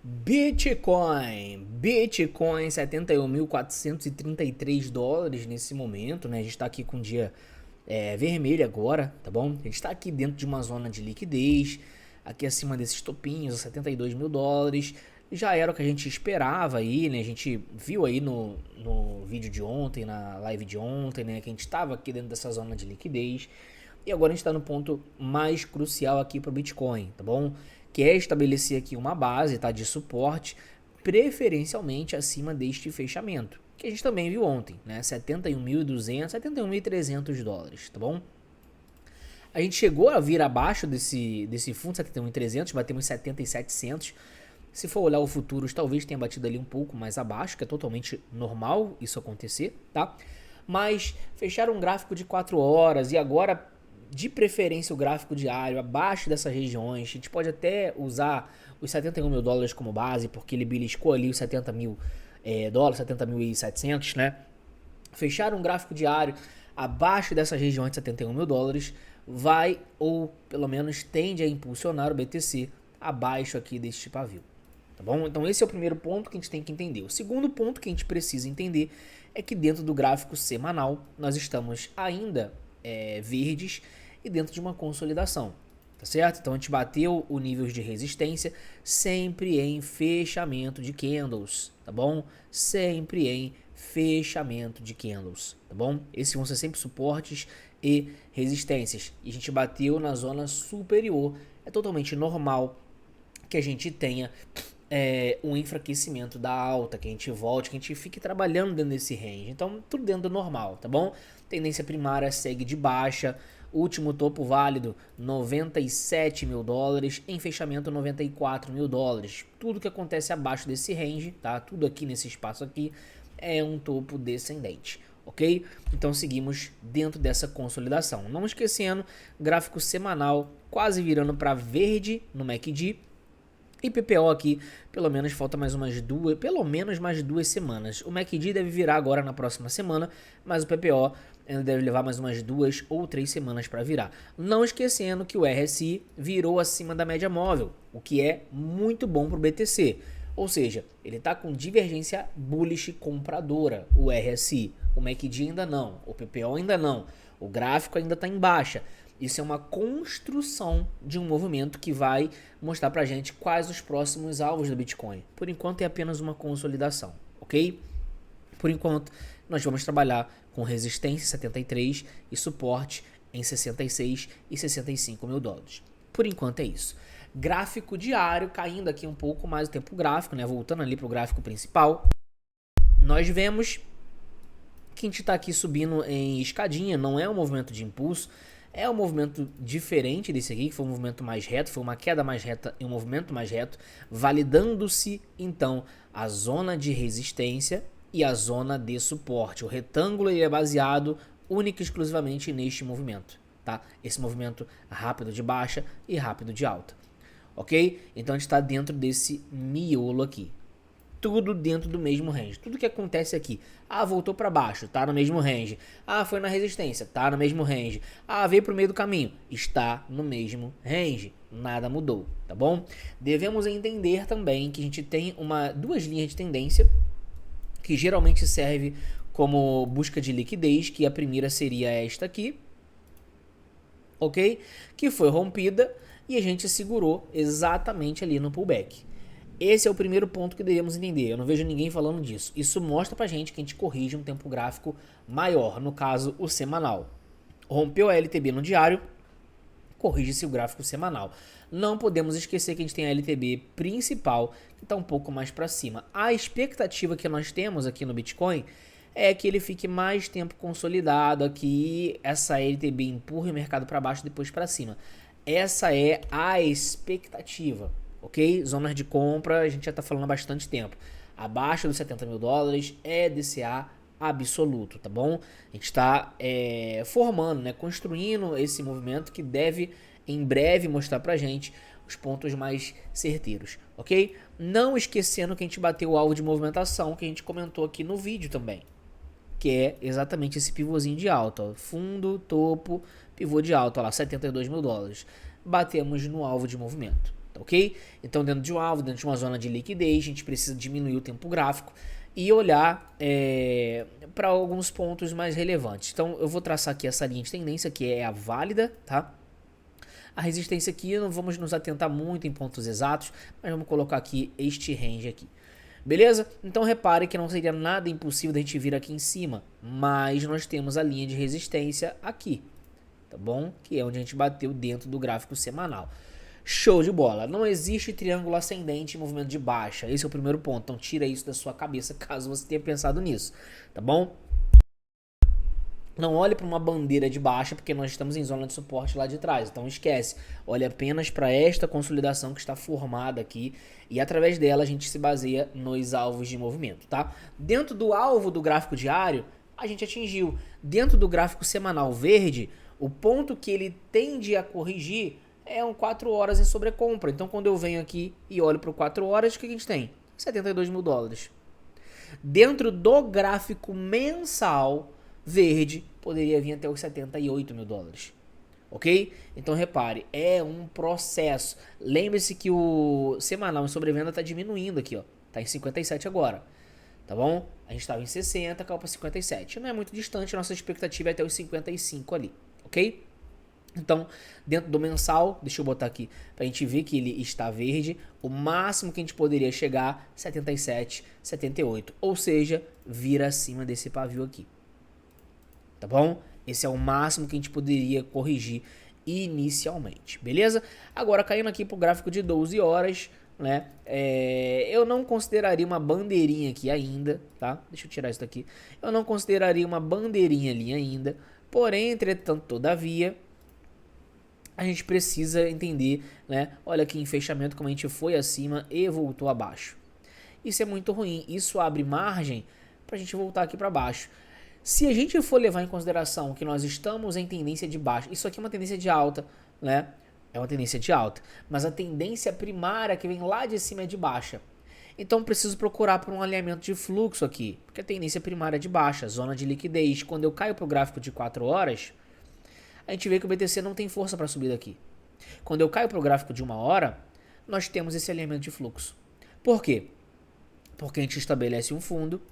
Bitcoin 71.433 dólares nesse momento, né? A gente está aqui com o dia vermelho agora, tá bom? A gente está aqui dentro de uma zona de liquidez, aqui acima desses topinhos, 72 mil dólares. Já era o que a gente esperava aí, né? A gente viu aí no vídeo de ontem, na live de ontem, né? Que a gente estava aqui dentro dessa zona de liquidez. E agora a gente está no ponto mais crucial aqui para o Bitcoin, tá bom? Que é estabelecer aqui uma base, tá, de suporte, preferencialmente acima deste fechamento, que a gente também viu ontem, né? 71.200, 71.300 dólares, tá bom? A gente chegou a vir abaixo desse fundo 71.300, batemos 70.700. Se for olhar o futuros, talvez tenha batido ali um pouco mais abaixo, que é totalmente normal isso acontecer, tá? Mas fecharam um gráfico de 4 horas e agora, de preferência, o gráfico diário abaixo dessas regiões. A gente pode até usar os 71 mil dólares como base, porque ele beliscou ali os 70 mil dólares, 70.700, né? Fechar um gráfico diário abaixo dessas regiões de 71 mil dólares vai, ou pelo menos tende a impulsionar o BTC abaixo aqui deste pavio. Tá bom? Então esse é o primeiro ponto que a gente tem que entender. O segundo ponto que a gente precisa entender é que dentro do gráfico semanal nós estamos ainda verdes e dentro de uma consolidação, tá certo? Então a gente bateu o nível de resistência sempre em fechamento de candles, tá bom? Sempre em fechamento de candles, tá bom? Esses vão ser sempre suportes e resistências. E a gente bateu na zona superior. É totalmente normal que a gente tenha um enfraquecimento da alta, que a gente volte, que a gente fique trabalhando dentro desse range. Então, tudo dentro do normal, tá bom? Tendência primária segue de baixa. Último topo válido, 97 mil dólares. Em fechamento, 94 mil dólares. Tudo que acontece abaixo desse range, tá? Tudo aqui nesse espaço aqui é um topo descendente, ok? Então, seguimos dentro dessa consolidação. Não esquecendo, gráfico semanal quase virando para verde no MACD. E PPO aqui, pelo menos falta mais mais duas semanas. O MACD deve virar agora na próxima semana, mas o PPO ainda deve levar mais umas 2 ou 3 semanas para virar. Não esquecendo que o RSI virou acima da média móvel, o que é muito bom para o BTC. Ou seja, ele está com divergência bullish compradora, o RSI. O MACD ainda não, o PPO ainda não, o gráfico ainda está em baixa. Isso é uma construção de um movimento que vai mostrar pra gente quais os próximos alvos do Bitcoin. Por enquanto é apenas uma consolidação, ok? Por enquanto nós vamos trabalhar com resistência em 73 e suporte em 66 e 65 mil dólares. Por enquanto é isso. Gráfico diário, caindo aqui um pouco mais o tempo gráfico, né? Voltando ali pro gráfico principal. Nós vemos que a gente está aqui subindo em escadinha, não é um movimento de impulso. É um movimento diferente desse aqui, que foi um movimento mais reto, foi uma queda mais reta e um movimento mais reto, validando-se então a zona de resistência e a zona de suporte. O retângulo é baseado única e exclusivamente neste movimento, tá? Esse movimento rápido de baixa e rápido de alta, ok? Então a gente está dentro desse miolo aqui. Tudo dentro do mesmo range. Tudo que acontece aqui. Ah, voltou para baixo, tá no mesmo range. Ah, foi na resistência, tá no mesmo range. Ah, veio pro meio do caminho, está no mesmo range. Nada mudou, tá bom? Devemos entender também que a gente tem duas linhas de tendência que geralmente serve como busca de liquidez, que a primeira seria esta aqui, ok? Que foi rompida e a gente segurou exatamente ali no pullback. Esse é o primeiro ponto que devemos entender. Eu não vejo ninguém falando disso. Isso mostra pra gente que a gente corrige um tempo gráfico maior, no caso o semanal. Rompeu a LTB no diário, corrige-se o gráfico semanal. Não podemos esquecer que a gente tem a LTB principal, que está um pouco mais para cima. A expectativa que nós temos aqui no Bitcoin é que ele fique mais tempo consolidado aqui, essa LTB empurre o mercado para baixo e depois para cima. Essa é a expectativa. Ok? Zonas de compra, a gente já está falando há bastante tempo. Abaixo dos 70 mil dólares é DCA absoluto, tá bom? A gente está formando, né, construindo esse movimento que deve em breve mostrar pra gente os pontos mais certeiros, ok? Não esquecendo que a gente bateu o alvo de movimentação que a gente comentou aqui no vídeo também, que é exatamente esse pivôzinho de alta, ó, fundo, topo, pivô de alta, ó lá, 72 mil dólares. Batemos no alvo de movimento. tá ok? Então dentro de um alvo, dentro de uma zona de liquidez, a gente precisa diminuir o tempo gráfico e olhar para alguns pontos mais relevantes. Então eu vou traçar aqui essa linha de tendência que é a válida, tá? A resistência aqui, não vamos nos atentar muito em pontos exatos, mas vamos colocar aqui este range aqui. Beleza? Então repare que não seria nada impossível da gente vir aqui em cima, mas nós temos a linha de resistência aqui, tá bom? Que é onde a gente bateu dentro do gráfico semanal. Show de bola. Não existe triângulo ascendente em movimento de baixa. Esse é o primeiro ponto. Então tira isso da sua cabeça caso você tenha pensado nisso, tá bom? Não olhe para uma bandeira de baixa, porque nós estamos em zona de suporte lá de trás. Então esquece. Olhe apenas para esta consolidação que está formada aqui. E através dela a gente se baseia nos alvos de movimento, tá? Dentro do alvo do gráfico diário, a gente atingiu. Dentro do gráfico semanal verde, o ponto que ele tende a corrigir é um 4 horas em sobrecompra. Então quando eu venho aqui e olho para o 4 horas, o que a gente tem? 72 mil dólares. Dentro do gráfico mensal verde, poderia vir até os 78 mil dólares. Ok? Então repare, é um processo. Lembre-se que o semanal em sobrevenda está diminuindo aqui, ó. Tá em 57 agora. Tá bom? A gente estava em 60, caiu para 57. Não é muito distante, nossa expectativa é até os 55 ali. Ok? Então, dentro do mensal, deixa eu botar aqui pra gente ver que ele está verde. O máximo que a gente poderia chegar, 77, 78. Ou seja, vir acima desse pavio aqui. Tá bom? Esse é o máximo que a gente poderia corrigir inicialmente, beleza? Agora, caindo aqui pro gráfico de 12 horas, né? Eu não consideraria uma bandeirinha aqui ainda, tá? Deixa eu tirar isso daqui. Eu não consideraria uma bandeirinha ali ainda. Porém, entretanto, todavia, a gente precisa entender, né? Olha aqui em fechamento como a gente foi acima e voltou abaixo. Isso é muito ruim. Isso abre margem pra gente voltar aqui para baixo. Se a gente for levar em consideração que nós estamos em tendência de baixa, isso aqui é uma tendência de alta, né? É uma tendência de alta, mas a tendência primária que vem lá de cima é de baixa. Então preciso procurar por um alinhamento de fluxo aqui, porque a tendência primária é de baixa, zona de liquidez. Quando eu caio para o gráfico de 4 horas, a gente vê que o BTC não tem força para subir daqui. Quando eu caio para o gráfico de 1 hora, nós temos esse alinhamento de fluxo. Por quê? Porque a gente estabelece um fundo,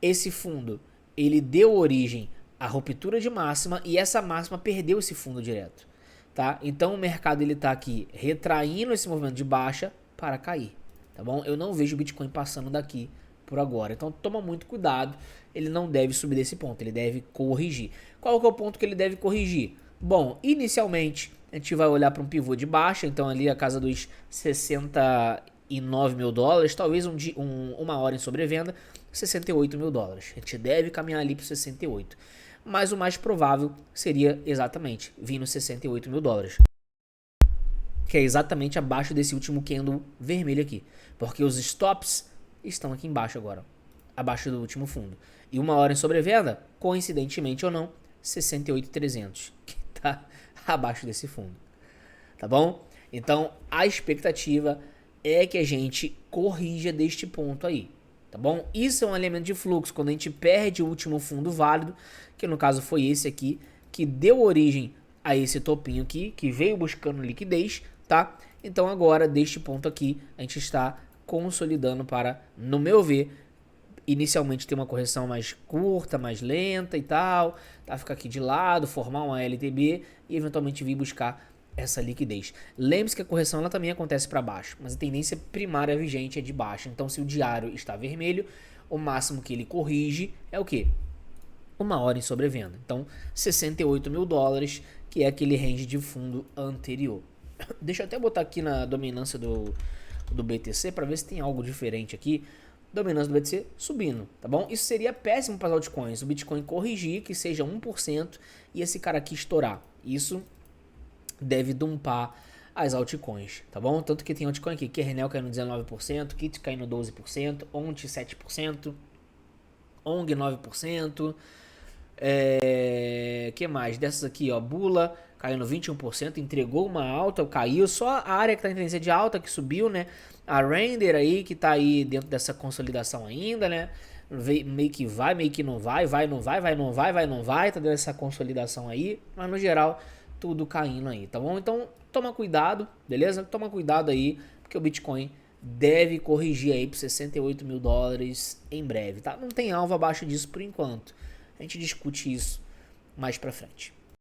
esse fundo ele deu origem à ruptura de máxima e essa máxima perdeu esse fundo direto, tá? Então o mercado ele tá aqui retraindo esse movimento de baixa para cair, tá bom? Eu não vejo o Bitcoin passando daqui por agora, então toma muito cuidado, ele não deve subir desse ponto, ele deve corrigir. Qual que é o ponto que ele deve corrigir? Bom, inicialmente a gente vai olhar para um pivô de baixa, então ali a casa dos 69 mil dólares, talvez uma hora em sobrevenda, 68 mil dólares. A gente deve caminhar ali para 68. Mas o mais provável seria exatamente vir nos 68 mil dólares. Que é exatamente abaixo desse último candle vermelho aqui. Porque os stops estão aqui embaixo agora. Abaixo do último fundo. E uma hora em sobrevenda, coincidentemente ou não, 68.300. Que está abaixo desse fundo. Tá bom? Então a expectativa é que a gente corrija deste ponto aí. Tá bom? Isso é um elemento de fluxo, quando a gente perde o último fundo válido, que no caso foi esse aqui, que deu origem a esse topinho aqui, que veio buscando liquidez, tá? Então agora, deste ponto aqui, a gente está consolidando para, no meu ver, inicialmente ter uma correção mais curta, mais lenta e tal, tá? Ficar aqui de lado, formar uma LTB e eventualmente vir buscar essa liquidez. Lembre-se que a correção ela também acontece para baixo, mas a tendência primária vigente é de baixa. Então, se o diário está vermelho, o máximo que ele corrige é o quê? Uma hora em sobrevenda. Então, 68 mil dólares, que é aquele range de fundo anterior. Deixa eu até botar aqui na dominância do BTC para ver se tem algo diferente aqui. Dominância do BTC subindo, tá bom? Isso seria péssimo para as altcoins. O Bitcoin corrigir, que seja 1%, e esse cara aqui estourar. Isso deve dumpar as altcoins, tá bom? Tanto que tem altcoin aqui, Kernel caindo 19%, Kit caindo 12%, ONT 7%, ONG 9%, que mais? Dessas aqui, ó, Bula caindo 21%, entregou uma alta, caiu, só a área que tá em tendência de alta que subiu, né? A Render aí, que tá aí dentro dessa consolidação ainda, né? Meio que vai, meio que não vai, vai, não vai, vai, não vai, vai, não vai, tá dando essa consolidação aí, mas no geral tudo caindo aí, tá bom? Então toma cuidado, beleza? Toma cuidado aí, porque o Bitcoin deve corrigir aí para 68 mil dólares em breve, tá? Não tem alvo abaixo disso por enquanto. A gente discute isso mais pra frente.